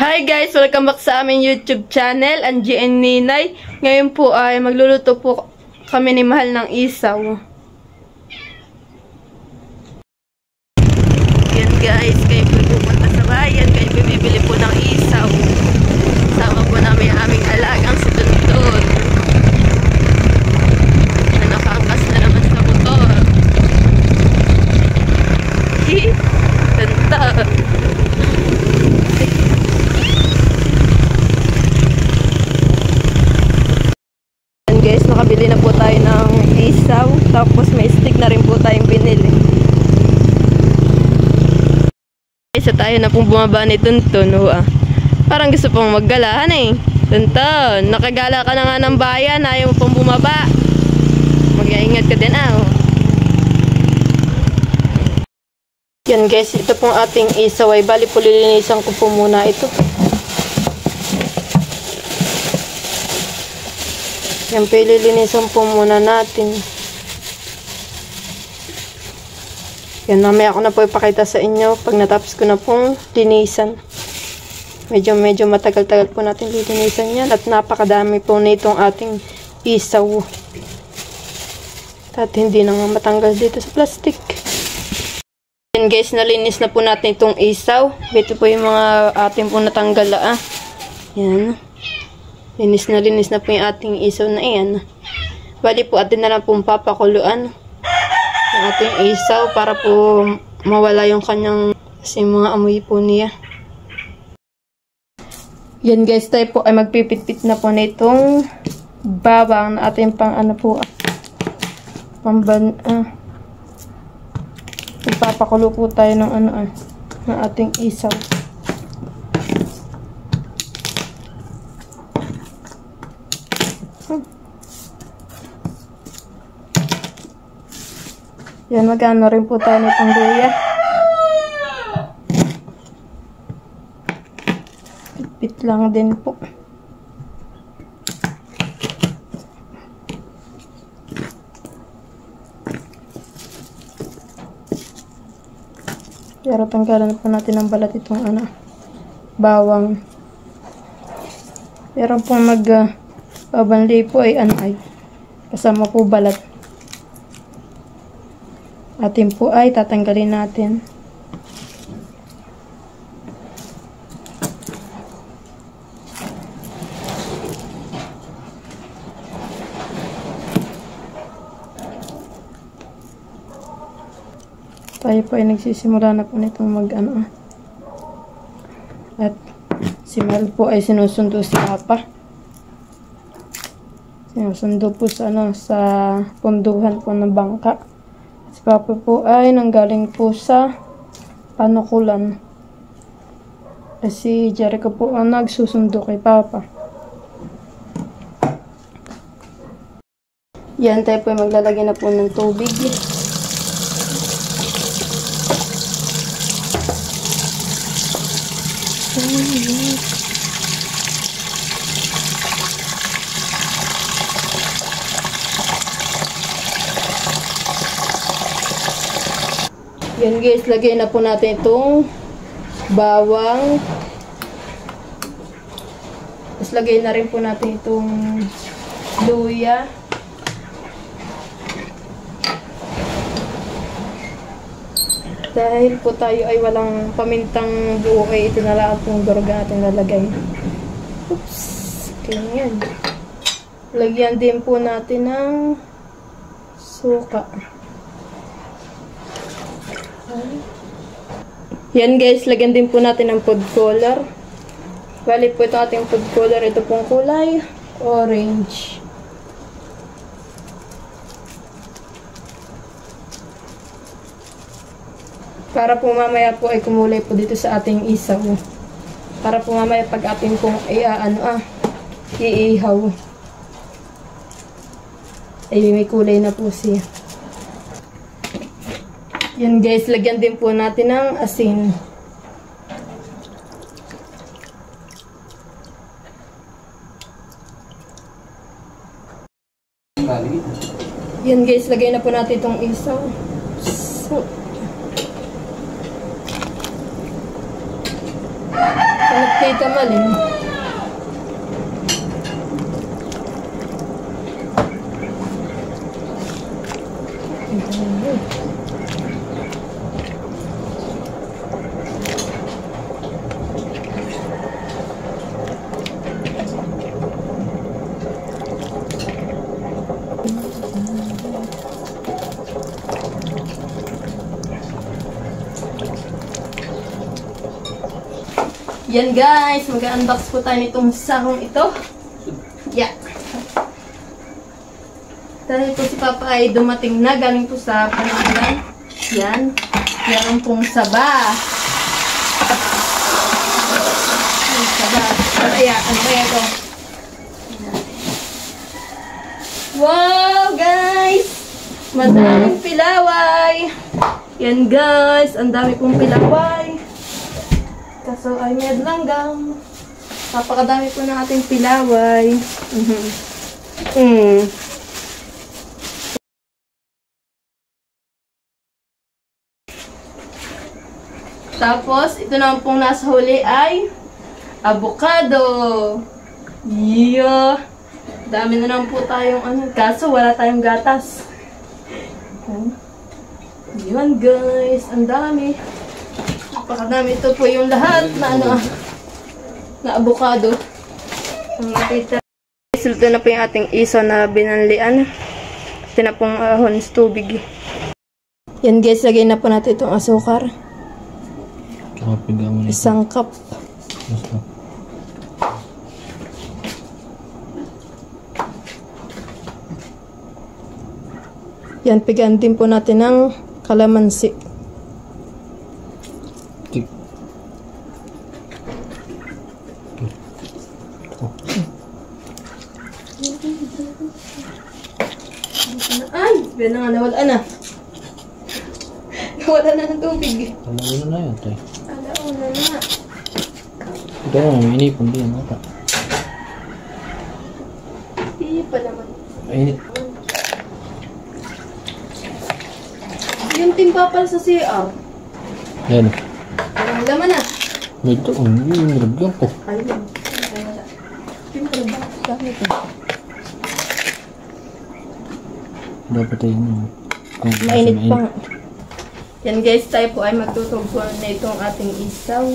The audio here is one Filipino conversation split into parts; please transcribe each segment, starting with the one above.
Hi guys! Welcome back sa aming YouTube channel, Angie and Ninay. Ngayon po ay magluluto po kami ni Mahal ng isaw. Yan guys, kayo po pupunta sa bayan, kayo po bibili po ng isaw. Sama po namin ang aming alagang si Tuntun. Na nakangkas na naman sa motor. Tuntun! Guys, nakabili na po tayo ng isaw. Tapos may stick na rin po tayong binili. Isa tayo na pong bumaba ni Tuntun. Parang gusto pong maggalahan eh. Tuntun, nakagala ka na nga ng bayan. Ayaw mo pong bumaba. Mag-iingat ka din Yan guys, ito pong ating isaw ay bali po lilinisan ko po muna ito. Yan po, ililinisan po muna natin. Yan, mamaya ako na po ipakita sa inyo pag natapos ko na pong linisan. Medyo matagal-tagal po natin lilinisan yan. At napakadami po nitong ating isaw. At hindi na nga matanggal dito sa plastic. Yan guys, nalinis na po natin itong isaw. Ito po yung mga ating po natanggal. Yan. Linis na po yung ating isaw na iyan. Bali po atin na lang pong papakuluan yung ating isaw para po mawala yung kanyang kasi mga amoy po niya. Yan guys, tayo po ay magpipit-pit na po na itong bawang na ating pang ipapakulo po tayo ng ng ating isaw. Yan, magano rin po tayo nitong luya. Pit lang din po. Pero tanggalan po natin ang balat itong bawang. Pero pong babanli po ay kasama po balat. Atin po ay tatanggalin natin. Tayo po ay nagsisimula na po nitong At si Mel po ay sinusundo si Papa. Sinusundo po sa sa punduhan po ng bangka. Si Papa po ay nanggaling po sa panukulan. Si Jericho po ang nagsusundo kay Papa. Yan, tayo po ay maglalagay na po ng tubig. Yan guys, lagay na po natin itong bawang. Tapos lagay na rin po natin itong luya. Dahil po tayo ay walang pamintang buo, ay ito na lang pong garuga natin lalagay. Oops! Ganyan. Lagyan din po natin ng suka. Yan guys, lagyan din po natin ng food color. Bali po ito ating food color. Ito pong kulay orange. Para po mamaya po ay kumulay po dito sa ating isaw. Para po mamaya pag ating pong iihaw. Ay may kulay na po siya. Yan guys, lagyan din po natin ng asin. Yan guys, lagay na po natin itong isaw. Ano Tita Maling. Yan guys, mag-unbox po tayo nitong sahong ito. Yeah. Dahil po si Papa ay dumating na, galing po sa Pangasinan. Yan. Meron pong saba. Saba. Ano kaya ito? Wow guys! Madaming pilaway. Yan guys, ang dami pong pilaway. Kaso ay med langgam. Napakadami po ng ating pilaway. Tapos, ito naman pong nasa huli ay avocado. Yeah! Dami na naman po tayong kaso wala tayong gatas. Yun guys, ang dami. Napakadami. Ito po yung lahat na na avocado. Ang nakita. Sulto na po yung ating isaw na binanlian. Ito na pong ahon sa tubig. Yan guys, lagay na po natin itong asukar. Isang cup. Yan, pigaan din po natin ng kalamansi. Ay! Yan na nga, nawala na. Nawala na ng tubig. Alauna na yun, tay. Alauna na. Ito mo, may inipon din ata. Hindi pa naman. Mainit. Yung timba pala sa CR. Yan. Walang laman na. Medyo, yung nilagyan ko. Ayun. Wala. Timba ba? Gamit eh. Dapat tayo yun. Mainit pa nga. Yan guys, tayo po ay magtutugtuan na itong ating isaw.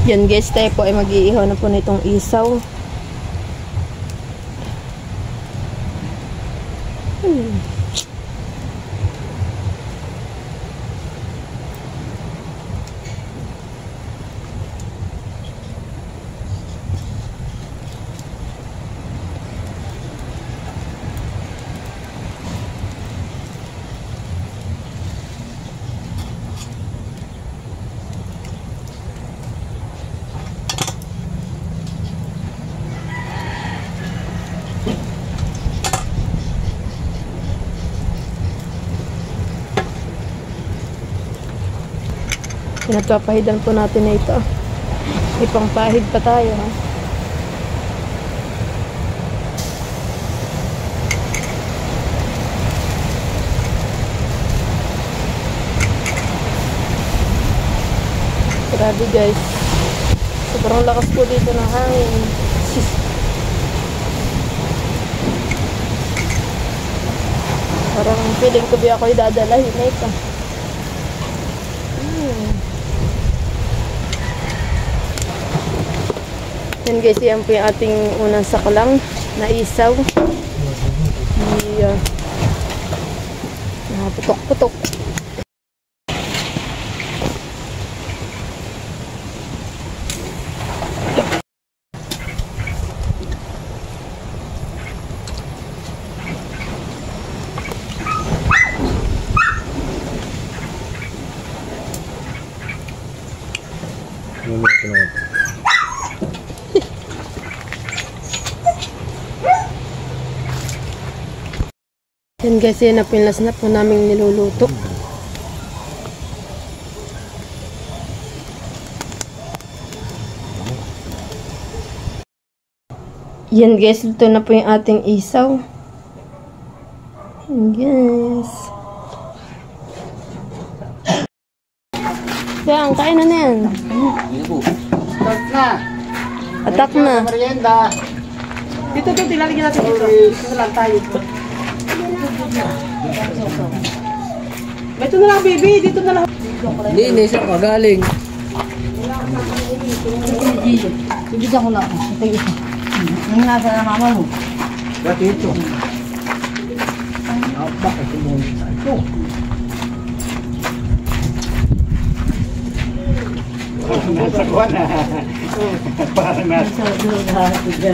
Yan guys, tayo po ay mag-iihaw na po nitong isaw. Pinagpapahidan po natin na ito. May pangpahid pa tayo, ha? Grabe guys. Sobrang lakas po dito ng hangin. Parang feeling ko ba ako'y dadalahin na ito. Yan guys, yan po yung ating unang saklang na isaw. Putok-putok. Yan guys, yan na pinlas na po namin niluluto. Yan guys, luto na po yung ating isaw. Yan guys. Yan, kain na yan. Start na. Atak na. Merienda. Dito, tilalagyan natin dito. Dito lang tayo. Ito na lang, baby. Dito na lang. Hindi, siya magaling. Bibigyan ko na. Ito isa. Yung nasa na mama mo. Dati ito. Bakit tumuhin sa ito?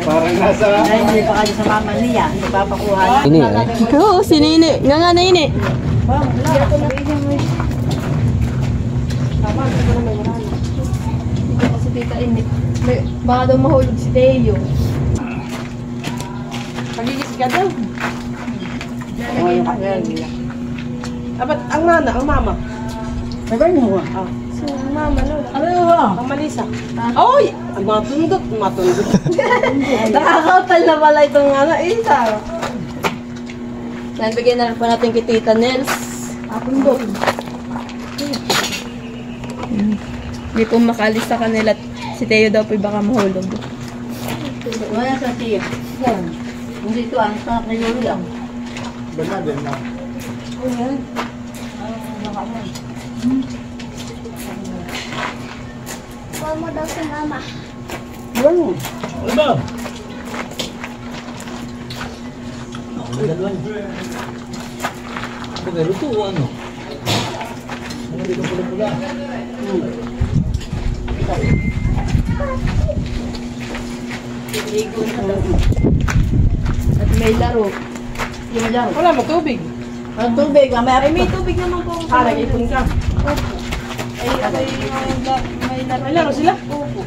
Parang nasa ay, hindi pa kayo sa mama niya. Hindi pa pakuha. Ini eh. Oo, sinini. Nga nga na ini. Dito kasi tita ini. Baka daw mahulog si Teo. Pagigis ka daw. Abat, ang nana, ang mama. Nagano mo? Si mama, no? Ano ba? Ang Malisa. Oy! Ang matundot, matundot. Nakakapal na pala itong isa. Yan, bigyan na lang po natin kay Tita Nels. Apundot. Hindi po makalis sa kanila. Si Teo daw po baka mahulog. Wala sa siya. Yan. Hindi ito ang sarap na yun lang. Bala din na. Ayan. Huwag mo daw si mama. Ano? Ano ba? Pagkaluto o ano? Ano dito pula-pula? At may laro. Yung laro. Wala mo tubig. Ang tubig, mamaya Ay, may tubig naman po. Ah, nag-ipon ka. Ay, may laro. May laro sila? Opo.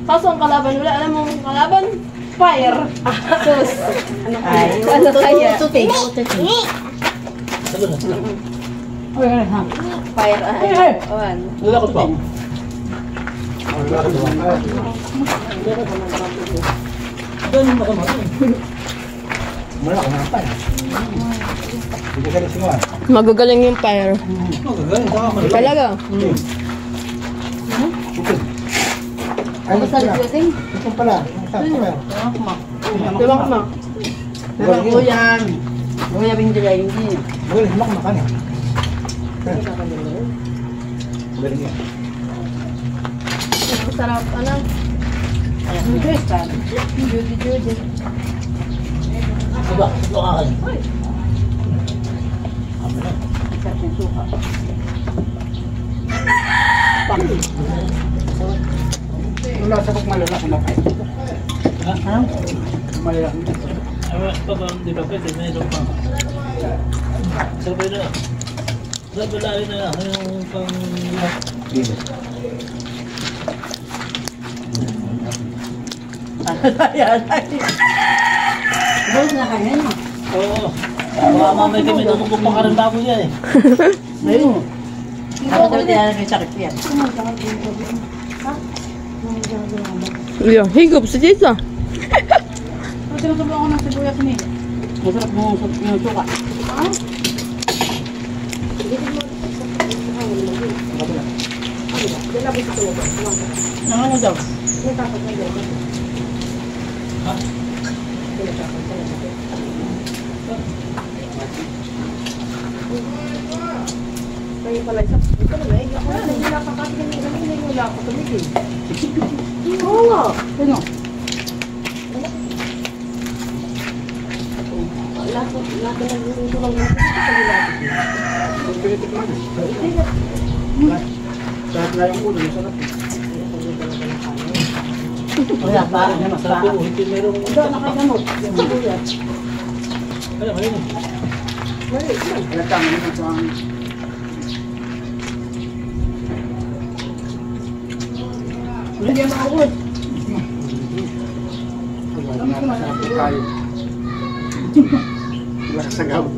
Kaso ang kalaban, wala alam mong kalaban? Fire. Sus. Ay, Ano kaya? tutik. Sabi na sila. Ay, ha. Fire. Ay. Awan. Wala ko pa. Doon yung makamata eh. Malaki na pa eh. Hindi ka rin sinuwa. Magagaling yung fire. Magagaling ka malaki. Talaga. Ano sa luting? Ito pala. Diba ka ma? Pero kuya, kuya bindila hindi. Magaling makamakan eh. Magaling yan. Sarap. Ano? Hindi ka. Judy. Diba? Ito akin. Sarap yung suka. Wala sa kong malala kumakain. Ha? Malala. Di ba pwede? Mayroon pa. Sabi na. Sabi na yung pang... Dito. Ayan. Bawal na kanya no? Oo. Baka mamay kami natutupang ka rin bago niya eh. Ayun. Ako daw tinanong yung sakit yan. Yeah, higop si Tita. Tinutubo ako ng sibuyas ni. Masarap mo yung suka. Diyan na, Ano daw? Kayo pala isa. Ito na eh. Ako na, hindi nakakatingin ng ganun. Hindi wala ako tumigil. Oo nga. Sino? Lahat na nagluto lang natin. Lahat na yung ulo, masarap. Wala ba? Sabi mo, hindi meron. Ito, nakagamot. Yung kuya. Ayun, ayun. Halatang ano ito ang... Hindi yan makakot. Masarap yung kayo. Wala sa gawin.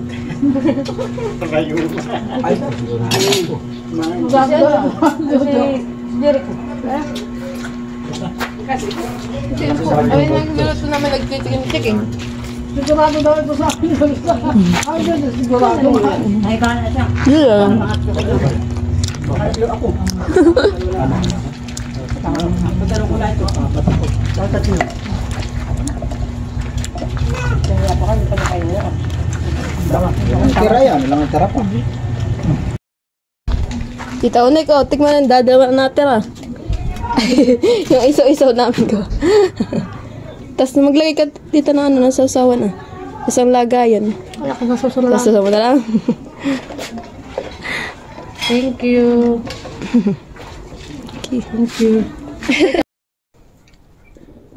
Rayo. Ay, sigurado. Magagawa. Si Jericho. Ayun lang minuto namin nagtitigin-tigin. Sigurado daw ito sa akin. Ay, dito, sigurado. Ay, kaya siya. Yeah. Ako. Pagkano ko na ito. Kaya pa kami pa na kayo. Ang tira yan, lang ang tira pa. Tita Onek, oh, tikman ang dadawa natin ah. Yung isaw-isaw namin ko. Tapos maglagay ka dito ng ano, ng sausawan ah. Isang lagayan. Kaya ka nasusunod lang. Sausawan na lang. Thank you. Thank you.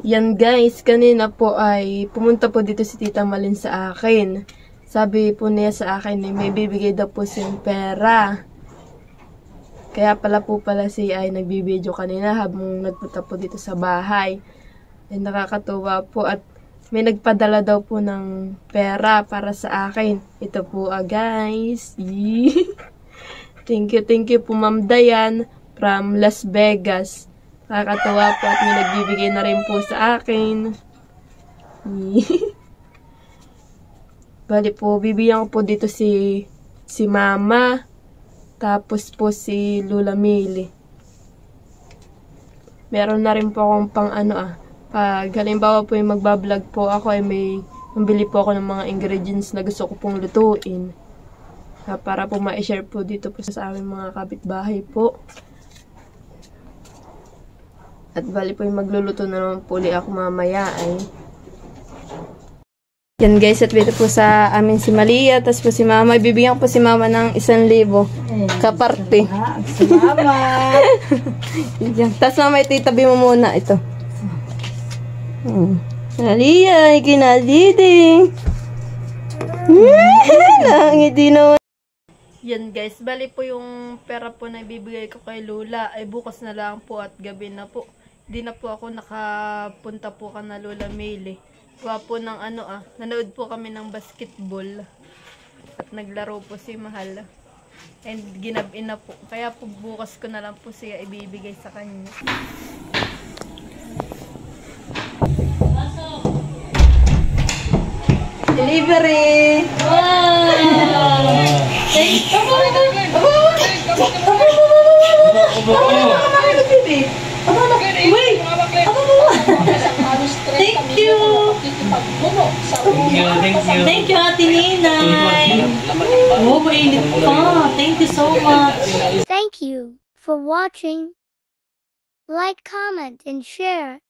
Yan guys, kanina po ay pumunta po dito si Tita Malin sa akin. Sabi po niya sa akin ay may bibigay daw po siyang pera. Kaya pala siya ay nagbibideo kanina habang nagpunta po dito sa bahay. Ay nakakatuwa po at may nagpadala daw po ng pera para sa akin. Ito po guys. Thank you po Ma'am Dayan from Las Vegas. Nakakatuwa po at may nagbibigay na rin po sa akin. Bali po, bibigyan ko po dito si Mama. Tapos po si Lola Mili. Meron na rin po akong pang pag halimbawa po yung magbablog po ako ay may mambili po ako ng mga ingredients na gusto ko pong lutuin. Para po ma-share po dito po sa aming mga kapitbahay po. At bali po yung magluluto na naman po ulit ako mamaya ay. Yan guys, at dito po sa amin si Malia, tapos po si Mama. Ibibigyan ko po si Mama ng 1,000 kaparte. Salamat. Yan. Tapos Mama, itabi mo muna ito. Malia, ikinadidi. Nangiti naman. Yan guys, bali po yung pera po na ibibigay ko kay Lola ay bukas na lang po at gabi na po. Hindi na po ako nakapunta po ka na Lola Mili. Kuha po ng nanood po kami ng basketball. At naglaro po si Mahal. And ginabin na po. Kaya po bukas ko na lang po siya ibibigay sa kanya. Delivery! Wow! Thank you! Thank you, Ate Ninay! Oh, mainit pa! Thank you so much! Thank you for watching. Like, comment, and share.